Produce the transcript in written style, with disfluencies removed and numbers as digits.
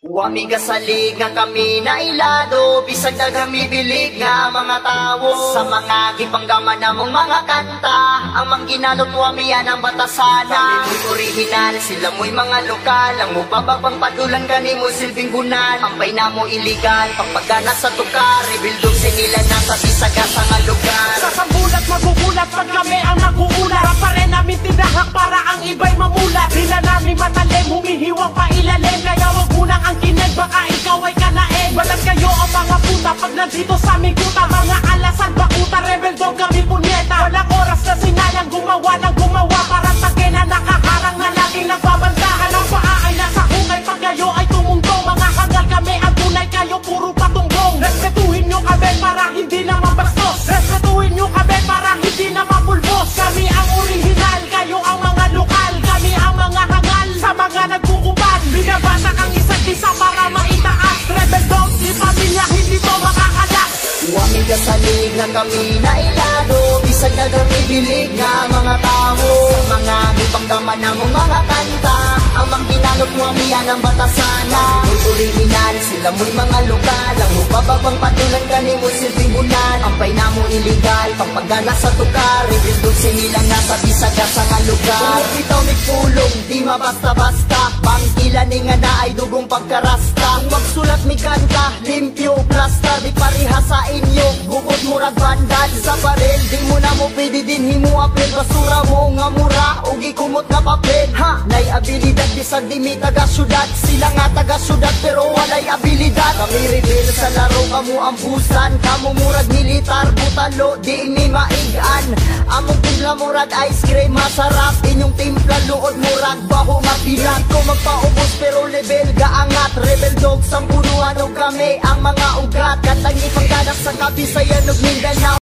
Wamiga salig nga kami na ilado, bisag na gamibilig nga mga tawo. Sa mga gipanggaman namong mga kanta, ang mangginanot wami yan ang batasana. Kami mo'y original, sila mo'y mga lokal, ang mupababang padulan gani mo silbing bunan. Ampay na mo iligal, pagpagana sa tukar, rebildog sinila na sa bisaga sa nga lugar. Sa sambulat magugulat pag kami ang naguulat, pa rin namin tinahak para ang iba'y mamulat. Sila namin matalim, humihiwang pailalim, kaya wag munang ang kinig, baka ikaw ay kanain. Balat kayo ang mga puta pag nandito sa aming kuta, mga alasan bakuta, rebel dog kami punyeta. Walang oras na sinayang gumawa ng gumawa, parang take na nakaharang na laging nagbabandahan. Ang paa ay nasa hungay pag kayo ay tumungtong, mga hangal kami ang tunay, kayo puro patunggong. Respetuhin nyo kami para hindi na mabastos, respetuhin nyo kami para hindi na mapulbos. Kami ang original, kayo ang mga lokal, kami ang mga hangal sa mga nagkukupan. Binabatak ang isa't isa para maitaas, rebel dog, di pamilya, hindi to makakalas. Wamiga salig nga kami na ilado, bisag na gamibilig nga mga tao. Sa mga gipanggaman namong mga kanta, ang mangginanot wami yan ang batasana. Mo'y original, sila mo'y mga lokal, ang mupababang patulan gani mo silbing bulan. Ampay na mo iligal, pagpagana sa tukar, rebildog sinila na sa bisaga sa nga lugar. Kung bitaw may pulong, di mabasta-basta, bangkila ni nga na ay dugong pagkarasta. Kung magsulat mi kanta, limpyo, plasta, di pariha sa inyo, bukod murag bandal sa baril. Di mo na mo pwede din himu apel, basura mo nga mura, ugi kumot na papel. Ha, nay abilidad, bisag di mi taga syudad, sila nga taga syudad pero walay abilidad. Kami rebel sa laro, kamu ambusan, kamu murag militar, butalo, di mi maigan. Among timpla murag ice cream, masarap, inyong timpla luod murag baho mapilat. Ko magpaubos pero level gaangat, rebel dog, sampunuan o kami ang mga ugat. Katang ipangganak sa Kabisayan ug Mindanao.